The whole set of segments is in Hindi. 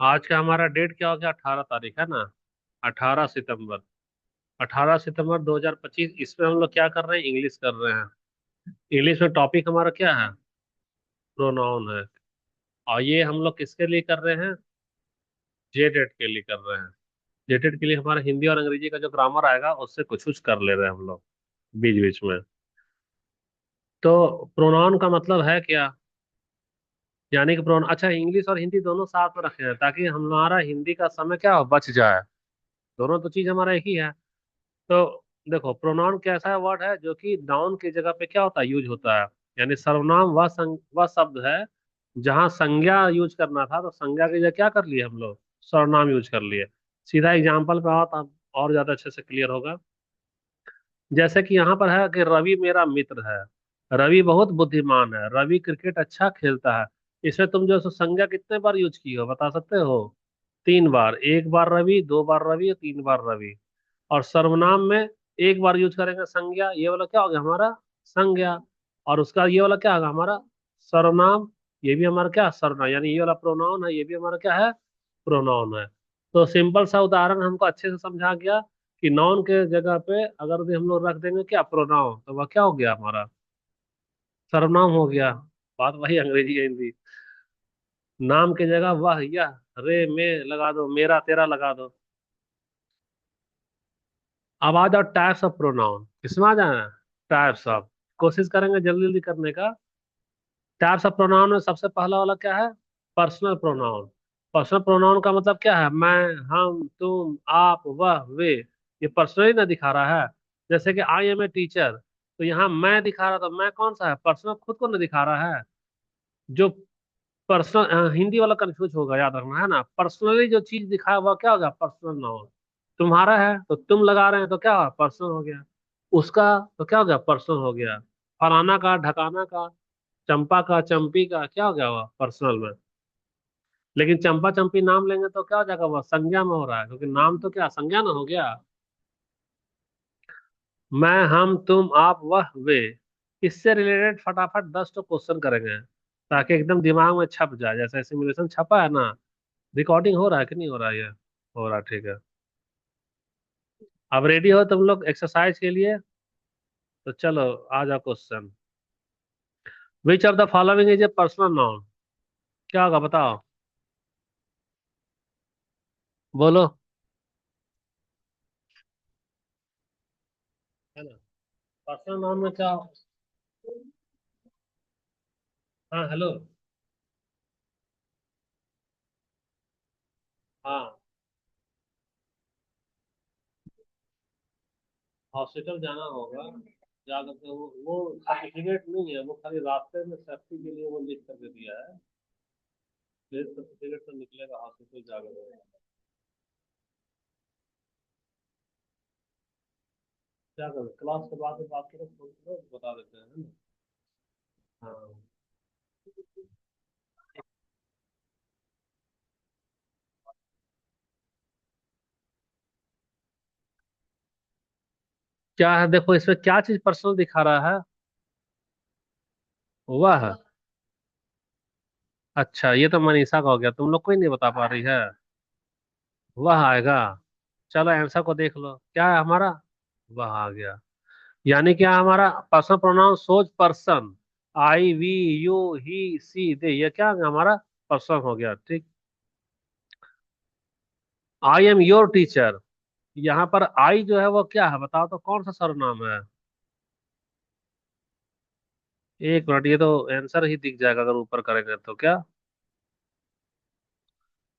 आज का हमारा डेट क्या हो गया? 18 तारीख है ना। 18 सितंबर। 18 सितंबर 2025। इसमें हम लोग क्या कर रहे हैं? इंग्लिश कर रहे हैं। इंग्लिश में टॉपिक हमारा क्या है? प्रोनाउन है। और ये हम लोग किसके लिए कर रहे हैं? जेडेट के लिए कर रहे हैं। जेडेट के लिए हमारा हिंदी और अंग्रेजी का जो ग्रामर आएगा उससे कुछ कुछ कर ले रहे हैं हम लोग बीच बीच में। तो प्रोनाउन का मतलब है क्या? यानी कि प्रोनाउन, अच्छा, इंग्लिश और हिंदी दोनों साथ में रखे हैं ताकि हमारा हिंदी का समय क्या हो, बच जाए। दोनों तो चीज हमारा एक ही है। तो देखो, प्रोनाउन कैसा वर्ड है जो कि नाउन की जगह पे क्या होता है, यूज होता है। यानी सर्वनाम वह शब्द है जहां संज्ञा यूज करना था तो संज्ञा की जगह क्या कर लिए हम लोग? सर्वनाम यूज कर लिए। सीधा एग्जाम्पल पे आओ तो और ज्यादा अच्छे से क्लियर होगा। जैसे कि यहाँ पर है कि रवि मेरा मित्र है। रवि बहुत बुद्धिमान है। रवि क्रिकेट अच्छा खेलता है। इसमें तुम जो है सो संज्ञा कितने बार यूज की हो, बता सकते हो? 3 बार। एक बार रवि, 2 बार रवि, 3 बार रवि। और सर्वनाम में एक बार यूज करेंगे संज्ञा, ये वाला क्या हो गया हमारा? संज्ञा। और उसका ये वाला क्या होगा हमारा? सर्वनाम। ये भी हमारा क्या? सर्वनाम। यानी ये वाला प्रोनाउन है, ये भी हमारा क्या है? प्रोनाउन है। तो सिंपल सा उदाहरण हमको अच्छे से समझा गया कि नाउन के जगह पे अगर भी हम लोग रख देंगे क्या, प्रोनाउन, तो वह क्या हो गया हमारा? सर्वनाम हो गया। बात वही अंग्रेजी हिंदी। नाम की जगह वह, यह, रे, मैं लगा दो, मेरा, तेरा लगा दो। अब आ जाओ टाइप्स ऑफ प्रोनाउन। किसमें आ जाना? Types of. कोशिश करेंगे जल्दी जल्दी करने का। टाइप्स ऑफ प्रोनाउन में सबसे पहला वाला क्या है? Personal pronoun. पर्सनल प्रोनाउन का मतलब क्या है? मैं, हम, तुम, आप, वह, वे। ये पर्सनली ना दिखा रहा है। जैसे कि आई एम ए टीचर, तो यहाँ मैं दिखा रहा था, मैं कौन सा है? पर्सनल, खुद को ना दिखा रहा है। जो पर्सनल, हिंदी वाला कंफ्यूज होगा, याद रखना है ना। पर्सनली जो चीज दिखाया हुआ क्या होगा? Personal noun. तुम्हारा है तो तुम लगा रहे हैं तो क्या हुआ? पर्सनल हो गया। उसका तो क्या हो गया? पर्सनल हो गया। फलाना का, ढकाना का, चंपा का, चंपी का, क्या हो गया? हुआ पर्सनल में। लेकिन चंपा चंपी नाम लेंगे तो क्या हो जाएगा? वह संज्ञा में हो रहा है, क्योंकि नाम तो क्या संज्ञा ना हो गया। मैं, हम, तुम, आप, वह, वे। इससे रिलेटेड फटाफट 10 तो क्वेश्चन करेंगे ताकि एकदम दिमाग में छप जाए, जैसे सिमुलेशन छपा है ना। रिकॉर्डिंग हो रहा है कि नहीं हो रहा है? ये हो रहा है, ठीक है। अब रेडी हो तुम लोग एक्सरसाइज के लिए? तो चलो, आ जाओ question. Which of the following is a personal noun? क्या होगा बताओ? बोलो। है ना? पर्सनल नाउन में क्या? हाँ, हेलो। हाँ, हॉस्पिटल जाना होगा। जा करके वो सर्टिफिकेट नहीं है, वो खाली रास्ते में सेफ्टी के लिए वो लिख करके दिया है। फिर सर्टिफिकेट तो निकलेगा हॉस्पिटल जाकर। क्या करें, क्लास के बाद में बात करो, फोन करो, बता देते हैं, है ना? हाँ। क्या है देखो, इसमें क्या चीज पर्सनल दिखा रहा है? वह। अच्छा, ये तो मनीषा का हो गया, तुम लोग कोई नहीं बता पा रही है। वह आएगा। चलो आंसर को देख लो, क्या है हमारा? वह आ गया। यानी क्या हमारा पर्सनल प्रोनाउन? सोच, पर्सन। आई, वी, यू, ही, सी, दे, ये क्या हमारा? पर्सन हो गया, ठीक। I am your teacher. यहाँ पर आई जो है वो क्या है बताओ तो, कौन सा सर्वनाम है? एक मिनट, ये तो आंसर ही दिख जाएगा अगर ऊपर करेंगे तो। क्या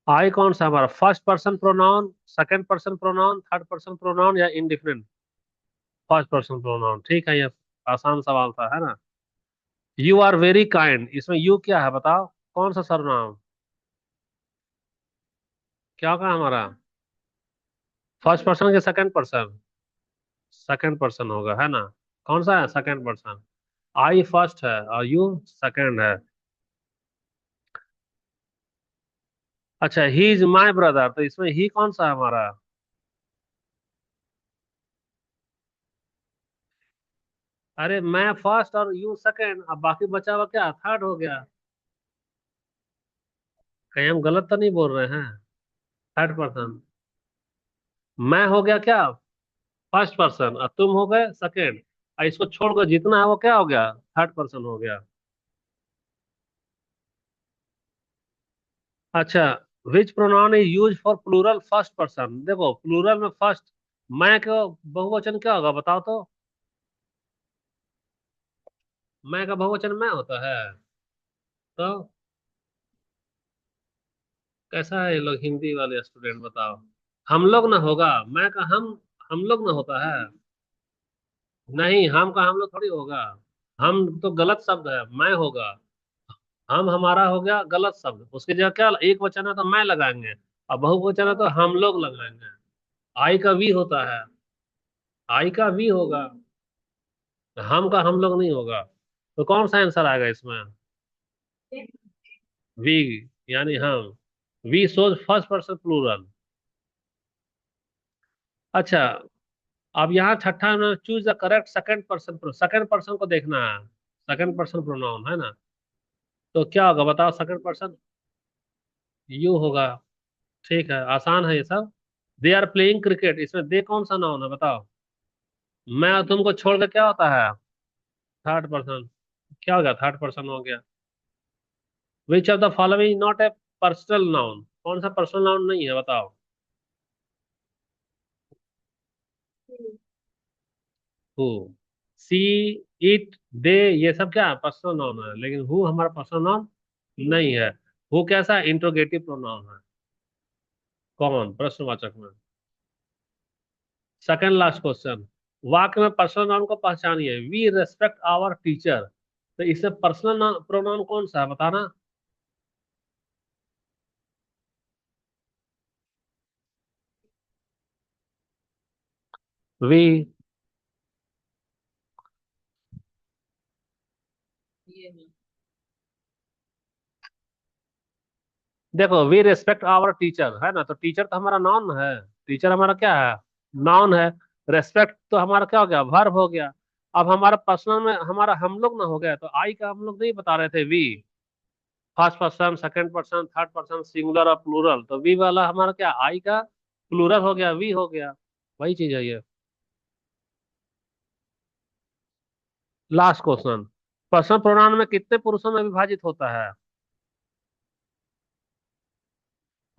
आई कौन सा हमारा? First person pronoun, second person pronoun, third person pronoun या इंडिफिनिट? फर्स्ट पर्सन प्रोनाउन, ठीक है, ये आसान सवाल था, है ना? यू आर वेरी काइंड, इसमें यू क्या है बताओ? कौन सा सर्वनाम? क्या होगा हमारा? फर्स्ट पर्सन के सेकंड पर्सन? सेकंड पर्सन होगा, है ना? कौन सा है सेकंड पर्सन? आई फर्स्ट है और यू सेकंड है। अच्छा, ही इज माई ब्रदर, तो इसमें ही कौन सा है हमारा? अरे, मैं फर्स्ट और यू सेकंड, अब बाकी बचा हुआ क्या? थर्ड हो गया। कहीं हम गलत तो नहीं बोल रहे हैं? Third person. मैं हो गया क्या, फर्स्ट पर्सन, और तुम हो गए सेकेंड, और इसको छोड़कर जितना है वो क्या हो गया, थर्ड पर्सन हो गया। अच्छा, which pronoun is use for plural first person? देखो प्लूरल में फर्स्ट, मैं का बहुवचन क्या होगा बताओ तो? मैं का बहुवचन मैं होता है। तो कैसा है ये लोग हिंदी वाले स्टूडेंट, बताओ। हम लोग ना होगा, मैं का हम लोग ना होता है। नहीं, हम का हम लोग थोड़ी होगा। हम तो गलत शब्द है, मैं होगा। हम हमारा हो गया गलत शब्द, उसकी जगह क्या, एक वचन है तो मैं लगाएंगे, और बहुवचन है तो हम लोग लगाएंगे। आई का वी होता है, आई का वी होगा, हम का हम लोग नहीं होगा। तो कौन सा आंसर आएगा इसमें? वी, यानी हम। We shows first person plural. अच्छा, अब यहाँ छठा में choose the correct second person, second person को देखना है। सेकंड पर्सन प्रोनाउन है ना, तो क्या होगा बताओ सेकंड पर्सन? यू होगा। ठीक है, आसान है ये सब। दे आर प्लेइंग क्रिकेट, इसमें दे कौन सा नाउन है बताओ? मैं और तुमको छोड़ के क्या होता है, थर्ड पर्सन। क्या हो गया, थर्ड पर्सन हो गया। विच of the following not a personal noun? कौन सा पर्सनल नाउन नहीं है बताओ? हु, सी, इट, दे, ये सब क्या पर्सनल नाउन है, लेकिन हु हमारा पर्सनल नाउन नहीं है। हु कैसा इंट्रोगेटिव प्रोनाउन है। कौन प्रश्नवाचक में? सेकंड लास्ट क्वेश्चन, वाक्य में पर्सनल नाउन को पहचानिए। वी रेस्पेक्ट आवर टीचर, तो इससे पर्सनल प्रोनाउन कौन सा है बताना? वी। देखो, वी रेस्पेक्ट आवर टीचर है ना, तो टीचर तो हमारा नाउन है। टीचर हमारा क्या है, नाउन है। रेस्पेक्ट तो हमारा क्या हो गया, वर्ब हो गया। अब हमारा पर्सनल में हमारा हम लोग ना हो गया, तो आई का हम लोग नहीं बता रहे थे we. First person, second person, third person, singular और प्लूरल, तो वी वाला हमारा क्या, आई का प्लूरल हो गया, वी हो गया। वही चीज है ये। लास्ट क्वेश्चन, पर्सनल प्रोनाउन में कितने पुरुषों में विभाजित होता है?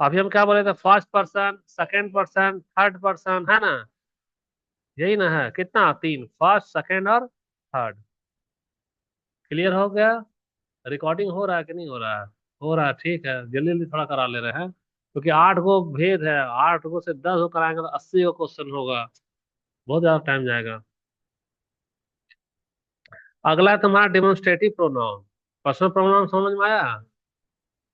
अभी हम क्या बोले थे, first person, second person, third person, है ना? यही ना है, कितना, तीन, फर्स्ट सेकंड और थर्ड। क्लियर हो गया? रिकॉर्डिंग हो रहा है कि नहीं हो रहा है? हो रहा है, ठीक है, जल्दी जल्दी थोड़ा करा ले रहे हैं, क्योंकि 8 गो भेद है, 8 गो से 10 गो कराएंगे तो 80 गो क्वेश्चन होगा, बहुत ज्यादा टाइम जाएगा। अगला है तुम्हारा डेमोन्स्ट्रेटिव प्रोनाउन। पर्सनल प्रोनाउन समझ में आया?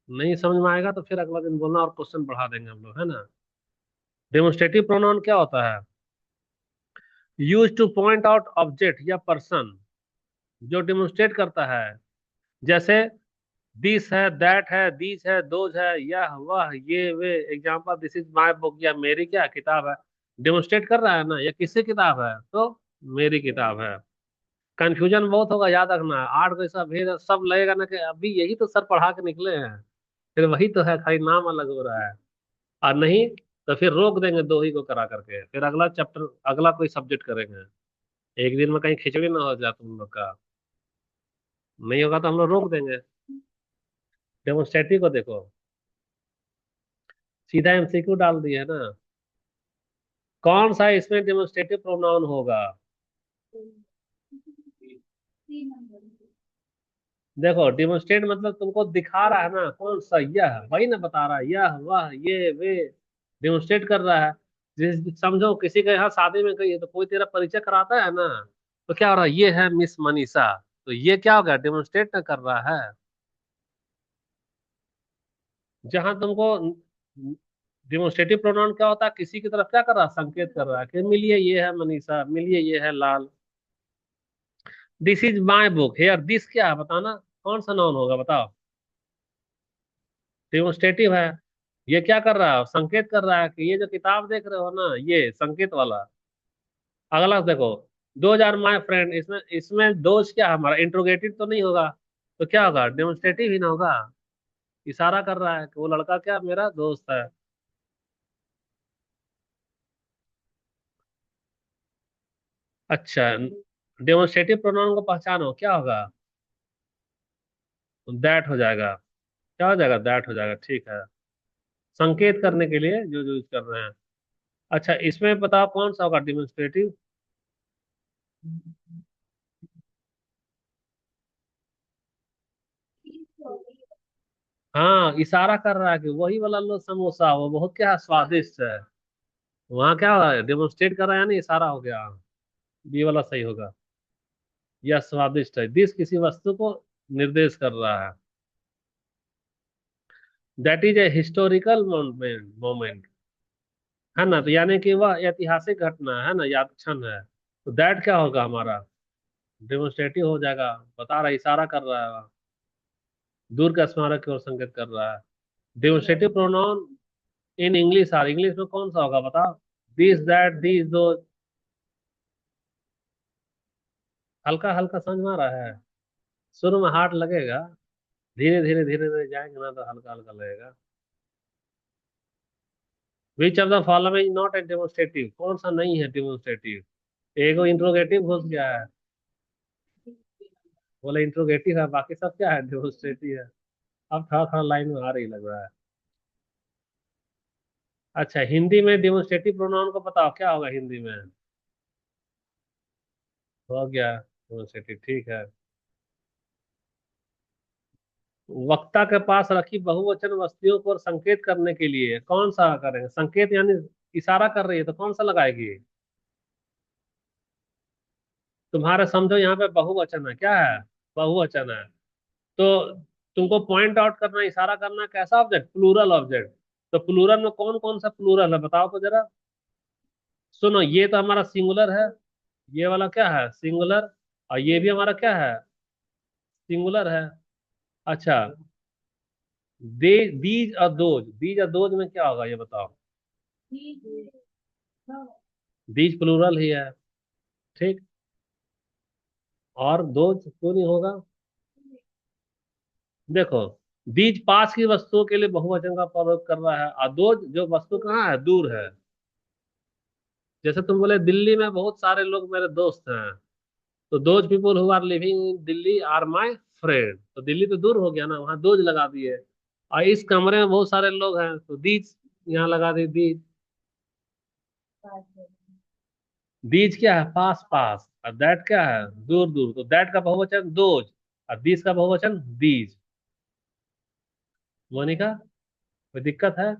नहीं समझ में आएगा तो फिर अगला दिन बोलना और क्वेश्चन बढ़ा देंगे हम लोग, है ना? डेमोन्स्ट्रेटिव प्रोनाउन क्या होता है? Use two point out object या पर्सन, जो डेमोन्स्ट्रेट करता है। जैसे दिस है, दैट है, दिस है, दोज है, यह वह ये वे। Example, this is my book, या मेरी क्या किताब है। डेमोन्स्ट्रेट कर रहा है ना, या किसकी किताब है, तो मेरी किताब है। कंफ्यूजन बहुत होगा, याद रखना, 8 को ऐसा भेद है, सब लगेगा ना कि अभी यही तो सर पढ़ा के निकले हैं, फिर वही तो है, खाली नाम अलग हो रहा है। और नहीं तो फिर रोक देंगे 2 ही को करा करके, फिर अगला चैप्टर, अगला कोई सब्जेक्ट करेंगे। एक दिन में कहीं खिचड़ी ना हो जाए तुम लोग का। नहीं होगा तो हम लोग रोक देंगे। डेमोन्स्ट्रेटिव को देखो, सीधा एमसीक्यू डाल दिया है ना। कौन सा इसमें डेमोन्स्ट्रेटिव प्रोनाउन होगा? देखो, डेमोन्स्ट्रेट मतलब तुमको दिखा रहा है ना, कौन सा, यह वही ना बता रहा है, यह वह ये वे, डेमोन्स्ट्रेट कर रहा है। जिस समझो किसी के यहाँ शादी में गई है, तो कोई तेरा परिचय कराता है ना, तो क्या हो रहा है, ये है मिस मनीषा, तो ये क्या हो गया, डेमोन्स्ट्रेट ना कर रहा है। जहां तुमको डिमोन्स्ट्रेटिव प्रोनाउन क्या होता है, किसी की तरफ क्या कर रहा है, संकेत कर रहा है कि मिलिए ये है मनीषा, मिलिए ये है Lal. This is my book, here this क्या है बताना, कौन सा नाउन होगा बताओ? डिमोन्स्ट्रेटिव है। ये क्या कर रहा है, संकेत कर रहा है कि ये जो किताब देख रहे हो ना, ये संकेत वाला। अगला देखो, दोज आर माई फ्रेंड, इसमें इसमें दोज क्या है हमारा, इंट्रोगेटिव तो नहीं होगा, तो क्या होगा, डेमोन्स्ट्रेटिव ही ना होगा। इशारा कर रहा है कि वो लड़का क्या मेरा दोस्त है। अच्छा, डेमोन्स्ट्रेटिव प्रोनाउन को पहचानो, क्या होगा? दैट हो जाएगा। क्या हो जाएगा? दैट हो जाएगा, ठीक है। संकेत करने के लिए जो जो यूज कर रहे हैं। अच्छा, इसमें बताओ कौन सा होगा डेमोन्स्ट्रेटिव? हाँ, इशारा कर रहा है कि वही वाला लो समोसा, वो बहुत क्या स्वादिष्ट है। वहाँ क्या हो रहा है? डेमोन्स्ट्रेट कर रहा है, यानी इशारा हो गया। बी वाला सही होगा। यह स्वादिष्ट है, दिस किसी वस्तु को निर्देश कर रहा है। That is a historical moment moment, है ना? तो यानी कि वह ऐतिहासिक घटना है ना, याद क्षण है। तो दैट क्या होगा हमारा? डेमोन्स्ट्रेटिव हो जाएगा। बता रहा है, इशारा कर रहा है वह। दूर का स्मारक की ओर संकेत कर रहा है। Demonstrative pronoun in English are, English में कौन सा होगा बताओ? दिस दैट दीज दो। हल्का हल्का समझ में आ रहा है? शुरू में हार्ड लगेगा, धीरे धीरे धीरे धीरे जाएंगे ना तो हल्का हल्का लगेगा। विच of the following not a demonstrative, कौन सा नहीं है डेमोन्स्ट्रेटिव? एगो इंट्रोगेटिव घुस गया है। बोले इंट्रोगेटिव है, बाकी सब क्या है? डेमोन्स्ट्रेटिव है। अब थोड़ा थोड़ा लाइन में आ रही लग रहा है। अच्छा, हिंदी में डेमोन्स्ट्रेटिव प्रोनाउन को बताओ, क्या होगा हिंदी में? हो गया डेमोन्स्ट्रेटिव, ठीक है। वक्ता के पास रखी बहुवचन वस्तुओं को संकेत करने के लिए कौन सा करेंगे? संकेत यानी इशारा कर रही है तो कौन सा लगाएगी? तुम्हारे समझो यहाँ पे बहुवचन है, क्या है? बहुवचन है। तो तुमको पॉइंट आउट करना, इशारा करना, कैसा ऑब्जेक्ट? Plural object. तो प्लूरल में कौन कौन सा प्लूरल है बताओ तो जरा। सुनो, ये तो हमारा सिंगुलर है। ये वाला क्या है? सिंगुलर। और ये भी हमारा क्या है? सिंगुलर है। अच्छा, दे, दीज और दोज, दीज और दोज में क्या होगा ये बताओ? दीज प्लूरल ही है, ठीक। और दोज क्यों नहीं होगा? देखो, दीज पास की वस्तुओं के लिए बहुवचन का प्रयोग कर रहा है, और दोज जो वस्तु कहाँ है, दूर है। जैसे तुम बोले दिल्ली में बहुत सारे लोग मेरे दोस्त हैं, तो those people who are living in Delhi are my friend. तो दिल्ली तो दूर हो गया ना, वहां दोज लगा दिए। और इस कमरे में बहुत सारे लोग हैं, तो दीज यहाँ लगा दी, दीज। दीज क्या है? पास पास। और दैट क्या है? दूर दूर। तो दैट का बहुवचन दोज, और दीज का बहुवचन दीज। मोनिका, कोई दिक्कत है?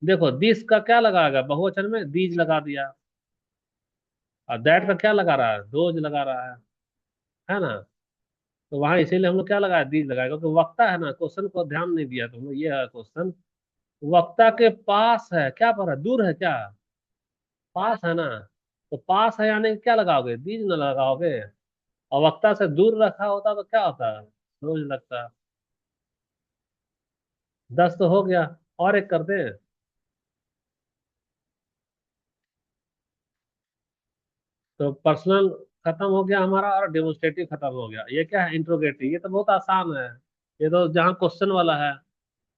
देखो, दिस का क्या लगाएगा बहुवचन में? दीज लगा दिया। और दैट का क्या लगा रहा है? दोज लगा रहा है ना? तो वहां इसीलिए हम लोग क्या लगाया? दीज लगाया, क्योंकि वक्ता है ना, क्वेश्चन को ध्यान नहीं दिया तुम लोग, ये है क्वेश्चन। वक्ता के पास है, क्या पर है? दूर है क्या? पास है ना। तो पास है यानी क्या लगाओगे? दीज न लगाओगे। और वक्ता से दूर रखा होता तो क्या होता? रोज लगता। 10 तो हो गया, और एक कर दे। तो पर्सनल खत्म हो गया हमारा, और डेमोन्स्ट्रेटिव खत्म हो गया। ये क्या है? इंट्रोगेटिव। ये तो बहुत आसान है। ये तो जहाँ क्वेश्चन वाला है,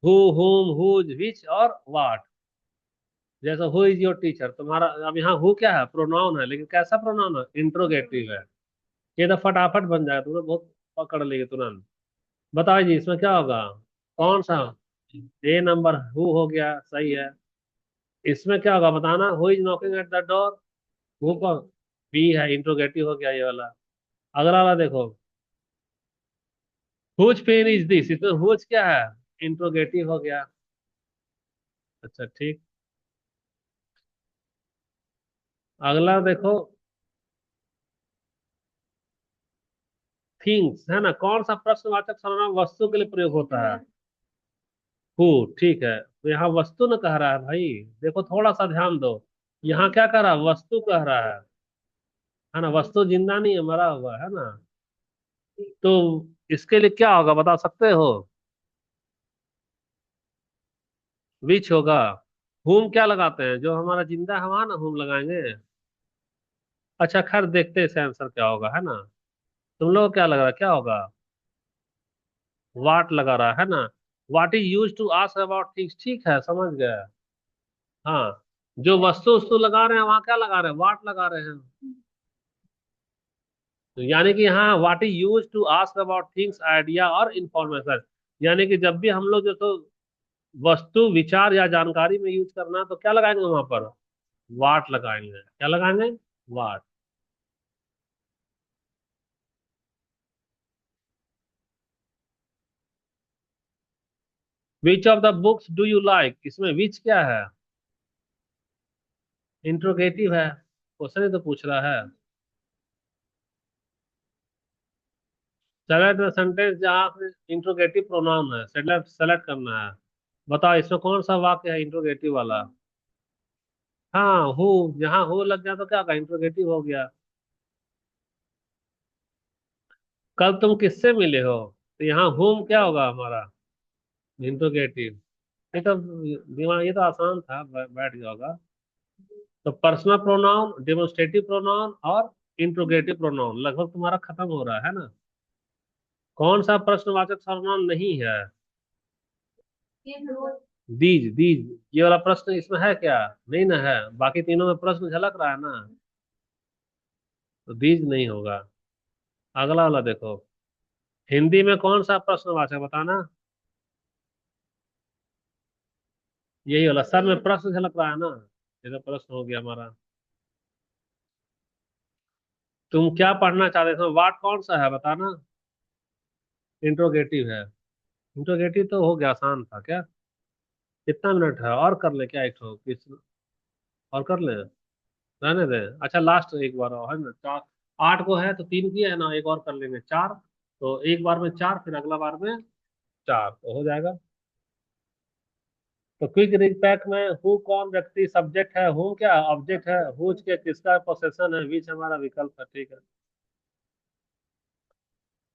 हु, हुम, हुज, विच और व्हाट। जैसे हु इज योर टीचर, तुम्हारा अब यहाँ हु क्या है? प्रोनाउन है, लेकिन कैसा प्रोनाउन है? इंट्रोगेटिव है। ये तो फटाफट बन जाएगा, तुमने बहुत पकड़ लिए तुरंत। बताओ जी, इसमें क्या होगा? कौन सा? ए नंबर हु हो गया, सही है। इसमें क्या होगा बताना? Who is knocking at the door. Who कौन? बी है, इंट्रोगेटिव हो गया ये वाला। अगला वाला देखो, हुज पेन इज दिस, इसमें हुज क्या है? इंट्रोगेटिव हो गया। अच्छा, ठीक। अगला देखो, थिंग्स, है ना? कौन सा प्रश्नवाचक सर्वनाम वस्तु के लिए प्रयोग होता है? हु, ठीक है। तो यहाँ वस्तु न कह रहा है भाई। देखो, थोड़ा सा ध्यान दो। यहाँ क्या कह रहा है? वस्तु कह रहा है ना? वस्तु जिंदा नहीं है, मरा हुआ है ना? तो इसके लिए क्या होगा बता सकते हो? विच होगा। हुम क्या लगाते हैं? जो हमारा जिंदा है वहां ना हुम लगाएंगे। अच्छा, खैर देखते हैं इसका आंसर क्या होगा, है ना? तुम लोग को क्या लग रहा है क्या होगा? वाट लगा रहा है ना? What is use to ask about things, ठीक है समझ गया। हाँ, जो वस्तु वस्तु लगा रहे हैं वहां क्या लगा रहे हैं, वाट लगा रहे हैं। तो यानी कि यहाँ what is use to ask about things, idea और इंफॉर्मेशन। यानी कि जब भी हम लोग जो तो वस्तु विचार या जानकारी में यूज करना है तो क्या लगाएंगे वहां पर, वाट लगाएंगे। क्या लगाएंगे, what. Which of the books do you like, इसमें विच क्या है, इंट्रोगेटिव है, क्वेश्चन ही तो पूछ रहा है। सेलेक्ट द सेंटेंस जहाँ इंट्रोगेटिव प्रोनाउन है, सेलेक्ट सेलेक्ट करना है। बताओ इसमें कौन सा वाक्य है इंट्रोगेटिव वाला। हाँ हु, यहाँ हु लग गया तो क्या होगा, इंट्रोगेटिव हो गया। कल तुम किससे मिले हो, तो यहाँ हुम क्या होगा हमारा, इंट्रोगेटिव। ये तो दिमाग, ये तो आसान था, बैठ गया होगा। तो पर्सनल प्रोनाउन, डेमोन्स्ट्रेटिव प्रोनाउन और इंट्रोगेटिव प्रोनाउन लगभग तुम्हारा खत्म हो रहा है ना। कौन सा प्रश्नवाचक सर्वनाम नहीं है, दीज दीज, ये वाला प्रश्न इसमें है क्या, नहीं ना है। बाकी तीनों में प्रश्न झलक रहा है ना, तो दीज नहीं होगा। अगला वाला देखो, हिंदी में कौन सा प्रश्नवाचक बताना, यही वाला, सर में प्रश्न झलक रहा है ना, ये तो प्रश्न हो गया हमारा। तुम क्या पढ़ना चाहते थे, वाट कौन सा है बताना, इंट्रोगेटिव है। इंट्रोगेटिव तो हो गया, आसान था क्या। कितना मिनट है, और कर ले क्या, एक ठो किस और कर ले, रहने दे। अच्छा लास्ट एक बार और है ना, चार, आठ को है तो तीन की है ना, एक और कर लेंगे चार। तो एक बार में चार, फिर अगला बार में चार, तो हो जाएगा। तो क्विक रिपैक में हु कौन व्यक्ति सब्जेक्ट है, हु क्या ऑब्जेक्ट है, हुज के किसका पोसेशन है, विच हमारा विकल्प है, ठीक है।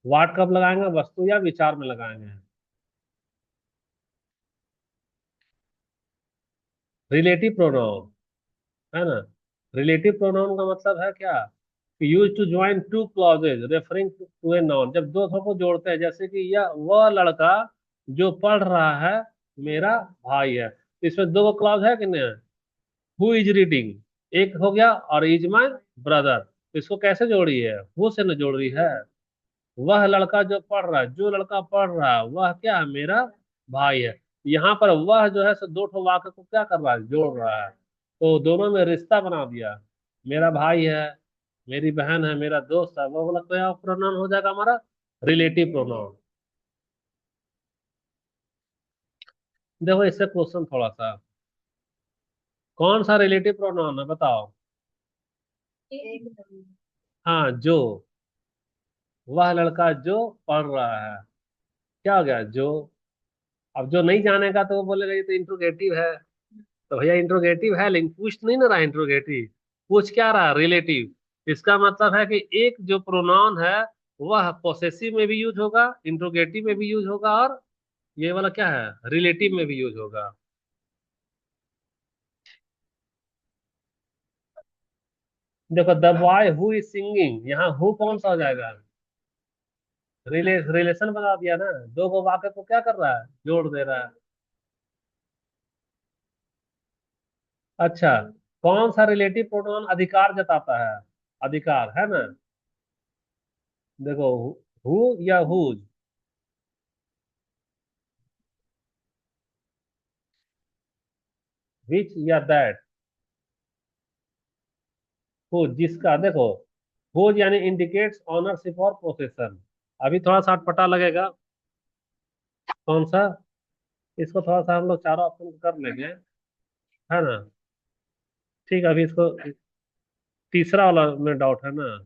वाट कब लगाएंगे, वस्तु या विचार में लगाएंगे, रिलेटिव प्रोनाउन, है ना। रिलेटिव प्रोनाउन का मतलब है क्या, use to join two clauses referring to a noun, जब दो को जोड़ते हैं, जैसे कि यह वह लड़का जो पढ़ रहा है मेरा भाई है, तो इसमें दो क्लॉज है कि नहीं, हु इज रीडिंग एक हो गया, और इज माई ब्रदर, इसको कैसे जोड़ी है, हु से न जोड़ रही है। वह लड़का जो पढ़ रहा है, जो लड़का पढ़ रहा है वह क्या है, मेरा भाई है। यहाँ पर वह जो है सो दो ठो वाक्य को क्या कर रहा है, जोड़ रहा है, तो दोनों में रिश्ता बना दिया। मेरा भाई है, मेरी बहन है, मेरा दोस्त है, वो वाला क्या प्रोनाउन हो जाएगा हमारा, रिलेटिव प्रोनाउन। देखो इससे क्वेश्चन थोड़ा सा, कौन सा रिलेटिव प्रोनाउन है बताओ। हाँ जो, वह लड़का जो पढ़ रहा है, क्या हो गया जो। अब जो नहीं जानेगा तो वो बोलेगा ये तो इंट्रोगेटिव है, तो भैया इंट्रोगेटिव है, लेकिन पूछ नहीं ना रहा इंट्रोगेटिव, पूछ क्या रहा, रिलेटिव। इसका मतलब है कि एक जो प्रोनाउन है वह पोसेसिव में भी यूज होगा, इंट्रोगेटिव में भी यूज होगा, और ये वाला क्या है, रिलेटिव में भी यूज होगा। देखो the boy who is singing, यहाँ हु कौन सा हो जाएगा, रिलेशन बता दिया ना, दो को वाक्य को क्या कर रहा है, जोड़ दे रहा है। अच्छा, कौन सा रिलेटिव प्रोनाउन अधिकार जताता है, अधिकार है ना। देखो हु या हुज, विच या दैट, हुज जिसका, देखो हुज यानी इंडिकेट्स ऑनरशिप और पोसेशन। अभी थोड़ा सा अटपटा लगेगा, कौन सा, इसको थोड़ा सा हम लोग चारों ऑप्शन कर लेंगे, है ना। ठीक है, अभी इसको तीसरा वाला में डाउट है ना।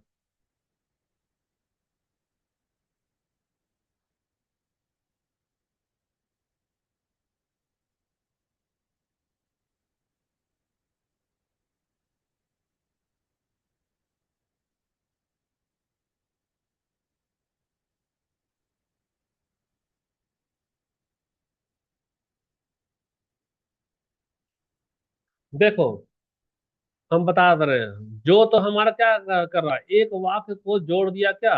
देखो हम बता दे रहे हैं, जो तो हमारा क्या कर रहा है, एक वाक्य को जोड़ दिया क्या,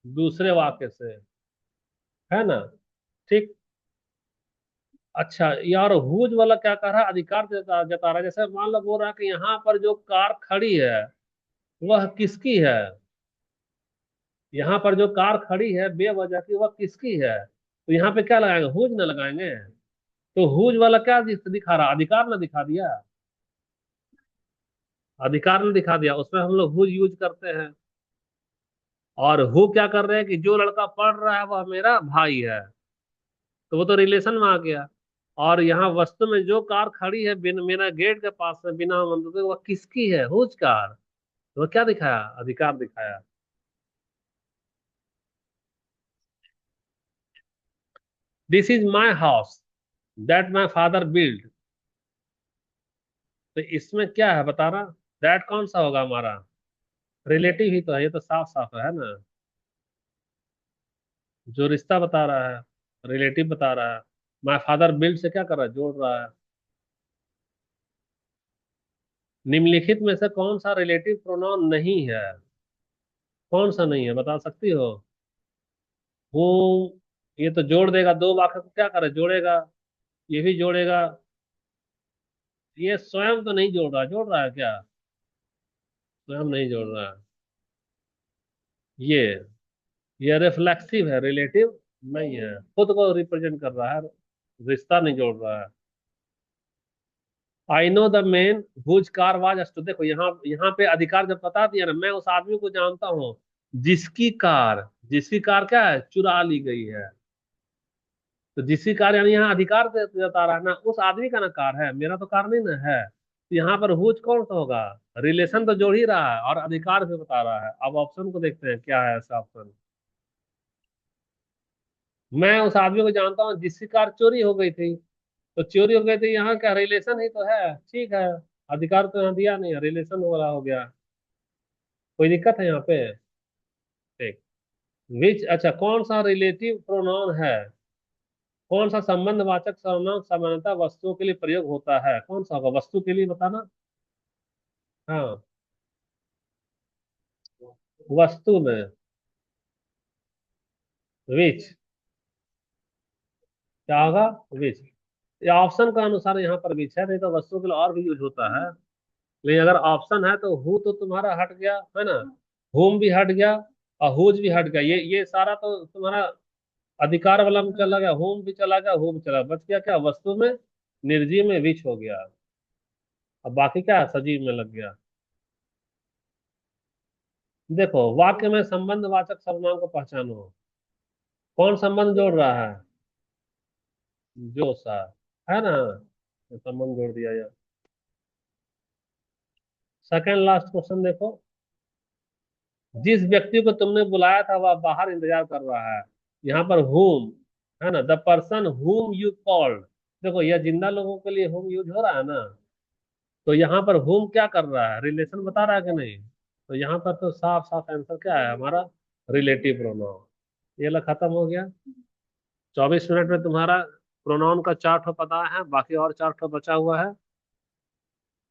दूसरे वाक्य से, है ना। ठीक, अच्छा यार, हुज वाला क्या कर रहा है, अधिकार जता रहा है। जैसे मान लो बोल रहा है कि यहाँ पर जो कार खड़ी है वह किसकी है। यहाँ पर जो कार खड़ी है बेवजह की, वह किसकी है। तो यहाँ पे क्या लगाएंगे, हुज ना लगाएंगे। तो हुज वाला क्या दिखा रहा, अधिकार ना दिखा दिया। अधिकार ने दिखा दिया, उसमें हम लोग हुज यूज करते हैं। और हु क्या कर रहे हैं कि जो लड़का पढ़ रहा है वह मेरा भाई है, तो वो तो रिलेशन में आ गया। और यहाँ वस्तु में जो कार खड़ी है बिन मेरा गेट के पास में बिना मतलब के, वह किसकी है, हुज कार। तो वह क्या दिखाया, अधिकार दिखाया। This is my house that my father build. तो इसमें क्या है बताना, दैट कौन सा होगा हमारा, रिलेटिव ही तो है, ये तो साफ साफ है ना। जो रिश्ता बता रहा है, रिलेटिव बता रहा है। माई फादर बिल्ड से क्या कर रहा है, जोड़ रहा है। निम्नलिखित में से कौन सा रिलेटिव प्रोनाउन नहीं है, कौन सा नहीं है बता सकती हो। वो ये तो जोड़ देगा, दो वाक्य को क्या करे, जोड़ेगा। ये भी जोड़ेगा। ये स्वयं तो नहीं जोड़ रहा है क्या, स्वयं नहीं जोड़ रहा है। ये ये रिफ्लेक्सिव है, रिलेटिव नहीं है, खुद को रिप्रेजेंट कर रहा है, रिश्ता नहीं जोड़ रहा है। I know the man whose car was stole, देखो यहाँ यहाँ पे अधिकार जब बता दिया ना, मैं उस आदमी को जानता हूँ जिसकी कार, जिसकी कार क्या है, चुरा ली गई है। तो जिसकी कार यानी यहाँ अधिकार जता रहा है ना, उस आदमी का ना कार है, मेरा तो कार नहीं ना है। तो यहाँ पर हुज कौन सा होगा, रिलेशन तो जोड़ ही रहा है और अधिकार भी बता रहा है। अब ऑप्शन को देखते हैं क्या है ऐसा ऑप्शन। मैं उस आदमी को जानता हूँ जिसकी कार चोरी हो गई थी। तो चोरी हो गई थी, यहाँ क्या रिलेशन ही तो है, ठीक है। अधिकार तो यहाँ दिया नहीं, रिलेशन हो रहा हो गया। कोई दिक्कत है यहाँ पे। ठीक। विच, अच्छा कौन सा रिलेटिव प्रोनाउन है, कौन सा संबंधवाचक सर्वनाम सामान्यतः वस्तुओं के लिए प्रयोग होता है, कौन सा होगा, वस्तु के लिए बताना। हाँ, वस्तु में विच, क्या होगा, विच। ये ऑप्शन का अनुसार यहाँ पर विच है, नहीं तो वस्तु के लिए और भी यूज होता है। लेकिन अगर ऑप्शन है तो हु तो तुम्हारा हट गया है ना, होम भी हट गया और हुज भी हट गया, ये सारा तो तुम्हारा अधिकार वाला में चला गया, होम भी चला गया, हु भी चला गया, बच गया क्या, वस्तु में, निर्जीव में विच हो गया। अब बाकी क्या है, सजीव में लग गया। देखो वाक्य में संबंधवाचक सर्वनाम को पहचानो, कौन संबंध जोड़ रहा है, जो सा, है ना, तो संबंध जोड़ दिया यार। सेकंड लास्ट क्वेश्चन देखो, जिस व्यक्ति को तुमने बुलाया था वह बाहर इंतजार कर रहा है। यहाँ पर whom, है ना, the person whom you called. देखो यह जिंदा लोगों के लिए whom यूज हो रहा है ना, तो यहाँ पर whom क्या कर रहा है, रिलेशन बता रहा है कि नहीं। तो यहाँ पर तो साफ साफ आंसर क्या है हमारा, रिलेटिव प्रोनाउन। ये ला खत्म हो गया। 24 मिनट में तुम्हारा प्रोनाउन का 4 ठो पता है, बाकी और 4 ठो बचा हुआ है।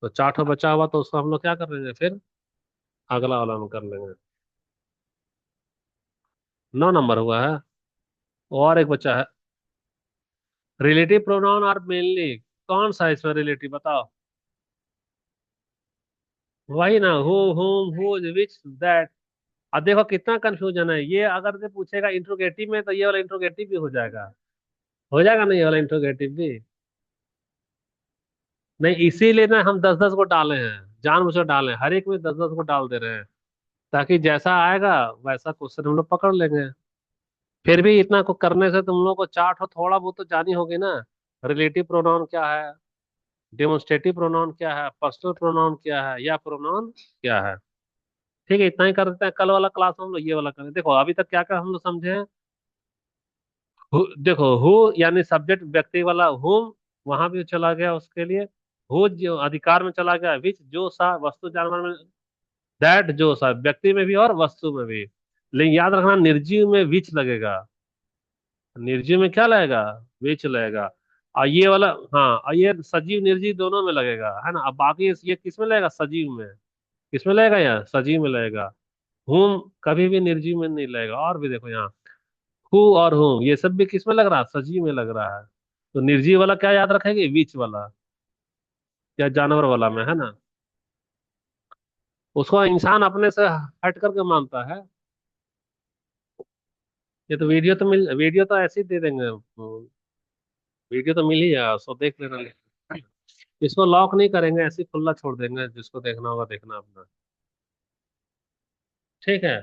तो 4 ठो बचा हुआ तो उसको हम लोग क्या कर लेंगे फिर, अगला वाला में कर लेंगे। 9 नंबर हुआ है, और एक बचा है। रिलेटिव प्रोनाउन आर मेनली, कौन सा इसमें रिलेटिव बताओ। वही ना, हु, हुम, हुज, विच, दैट। अब देखो कितना कंफ्यूजन है, ये अगर से पूछेगा इंट्रोगेटिव में तो ये वाला इंट्रोगेटिव भी हो जाएगा नहीं, ये वाला इंट्रोगेटिव भी। नहीं, इसीलिए ना हम 10-10 को डाले हैं, जानबूझकर डाले हैं, हर एक में 10-10 को डाल दे रहे हैं, ताकि जैसा आएगा वैसा क्वेश्चन हम लोग पकड़ लेंगे। फिर भी इतना को करने से तुम लोग को चार्ट हो थोड़ा बहुत तो जानी होगी ना, रिलेटिव प्रोनाउन क्या है, डेमोन्स्ट्रेटिव प्रोनाउन क्या है, पर्सनल प्रोनाउन क्या है, या प्रोनाउन क्या है। ठीक है, इतना ही कर देते हैं, कल वाला क्लास हम लोग ये वाला करें। देखो अभी तक क्या क्या हम लोग समझे हैं। देखो हु यानी सब्जेक्ट व्यक्ति वाला, हुम वहां भी चला गया उसके लिए। हु जो अधिकार में चला गया, विच जो सा वस्तु जानवर में, दैट जो सा व्यक्ति में भी और वस्तु में भी। लेकिन याद रखना निर्जीव में विच लगेगा, निर्जीव में क्या लगेगा, विच लगेगा। और ये वाला, हाँ, और ये सजीव निर्जीव दोनों में लगेगा, है ना। अब बाकी ये किस में लगेगा, सजीव में। किस में लगेगा, यार सजीव में लगेगा। हूम कभी भी निर्जीव में नहीं लगेगा। और भी देखो यहाँ हु और हूम, ये सब भी किस में लग रहा है, सजीव में लग रहा है। तो निर्जीव वाला क्या याद रखेंगे, विच वाला या जानवर वाला में, है ना। उसको इंसान अपने से हट करके मानता है। ये तो वीडियो तो ऐसे ही दे देंगे, वीडियो तो मिल ही जाएगा, सो देख लेना। इसको लॉक नहीं करेंगे, ऐसे ही खुला छोड़ देंगे, जिसको देखना होगा देखना अपना। ठीक है।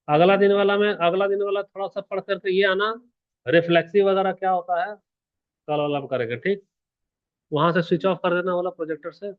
अगला दिन वाला थोड़ा सा पढ़ करके ये आना, रिफ्लेक्सिव वगैरह क्या होता है, कल वाला हम करेंगे, ठीक। वहां से स्विच ऑफ कर देना वाला प्रोजेक्टर से।